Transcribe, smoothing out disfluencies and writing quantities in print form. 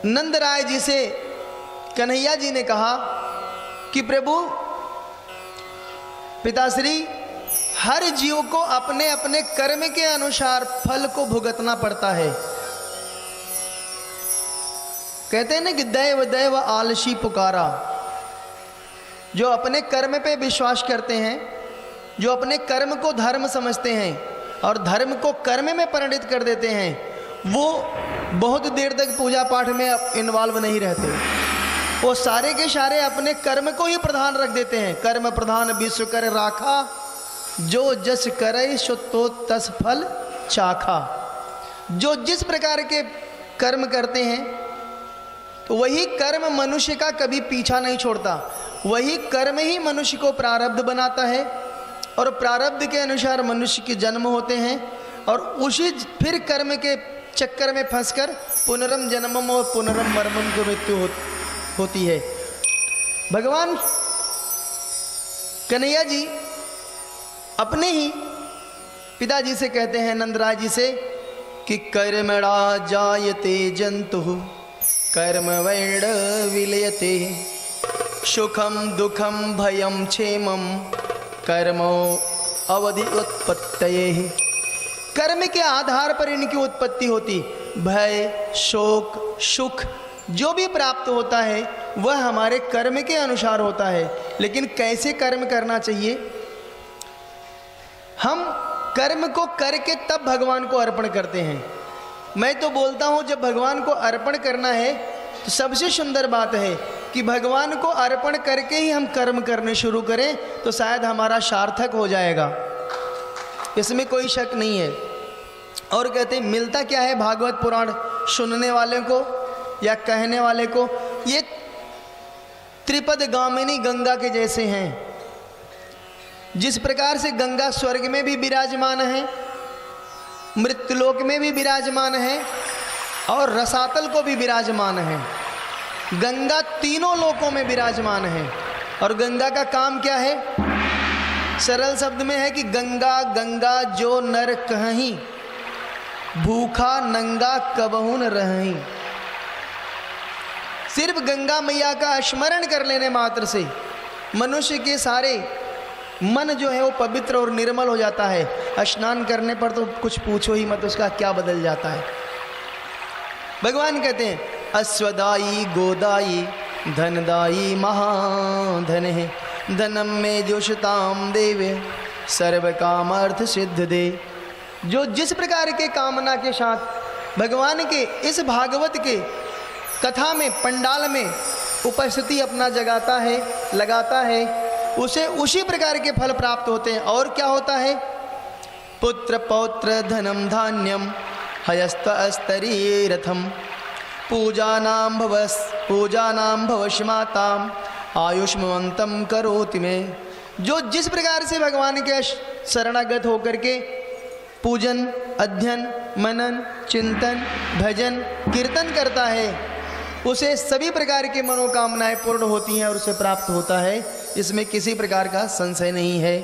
नंदराय जी से कन्हैया जी ने कहा कि प्रभु पिताश्री, हर जीव को अपने अपने कर्म के अनुसार फल को भुगतना पड़ता है। कहते हैं ना कि दैव दैव आलसी पुकारा। जो अपने कर्म पे विश्वास करते हैं, जो अपने कर्म को धर्म समझते हैं और धर्म को कर्म में परिणित कर देते हैं, वो बहुत देर तक पूजा पाठ में इन्वॉल्व नहीं रहते। वो सारे के सारे अपने कर्म को ही प्रधान रख देते हैं। कर्म प्रधान विश्व कर राखा, जो जस करे सो तो तस फल चाखा। जो जिस प्रकार के कर्म करते हैं, तो वही कर्म मनुष्य का कभी पीछा नहीं छोड़ता। वही कर्म ही मनुष्य को प्रारब्ध बनाता है और प्रारब्ध के अनुसार मनुष्य के जन्म होते हैं और उसी फिर कर्म के चक्कर में फंसकर पुनरम जन्मम और पुनरम मरणम को मृत्यु होती है। भगवान कन्हैया जी अपने ही पिताजी से कहते हैं, नंदराय जी से, कि कर्मणा जायते जंतु कर्म वैण विलयते, सुखम दुखम भयम क्षेमम कर्मो अवधि उत्पत्तये। कर्म के आधार पर इनकी उत्पत्ति होती। भय, शोक, सुख जो भी प्राप्त होता है वह हमारे कर्म के अनुसार होता है। लेकिन कैसे कर्म करना चाहिए? हम कर्म को करके तब भगवान को अर्पण करते हैं। मैं तो बोलता हूँ, जब भगवान को अर्पण करना है तो सबसे सुंदर बात है कि भगवान को अर्पण करके ही हम कर्म करने शुरू करें, तो शायद हमारा सार्थक हो जाएगा, इसमें कोई शक नहीं है। और कहते हैं, मिलता क्या है भागवत पुराण सुनने वाले को या कहने वाले को? ये त्रिपद गामिनी गंगा के जैसे हैं। जिस प्रकार से गंगा स्वर्ग में भी विराजमान है, मृत्युलोक में भी विराजमान है और रसातल को भी विराजमान है। गंगा तीनों लोकों में विराजमान है। और गंगा का काम क्या है? सरल शब्द में है कि गंगा गंगा जो नर कहीं, भूखा नंगा कबहू न रहीं। सिर्फ गंगा मैया का स्मरण कर लेने मात्र से मनुष्य के सारे मन जो है वो पवित्र और निर्मल हो जाता है। स्नान करने पर तो कुछ पूछो ही मत, उसका क्या बदल जाता है। भगवान कहते हैं, अश्वदायी गोदायी धनदायी महाधन है, धनम में जोशताम देवे सर्व काम अर्थ सिद्ध दे। जो जिस प्रकार के कामना के साथ भगवान के इस भागवत के कथा में पंडाल में उपस्थिति अपना जगाता है, लगाता है, उसे उसी प्रकार के फल प्राप्त होते हैं। और क्या होता है? पुत्र पौत्र धनम धान्यम हयस्त अस्तरी रथम पूजानाम भवश्माताम आयुष्मवंतम करोति में। जो जिस प्रकार से भगवान के शरणागत होकर के पूजन, अध्ययन, मनन, चिंतन, भजन, कीर्तन करता है, उसे सभी प्रकार की मनोकामनाएं पूर्ण होती हैं और उसे प्राप्त होता है। इसमें किसी प्रकार का संशय नहीं है।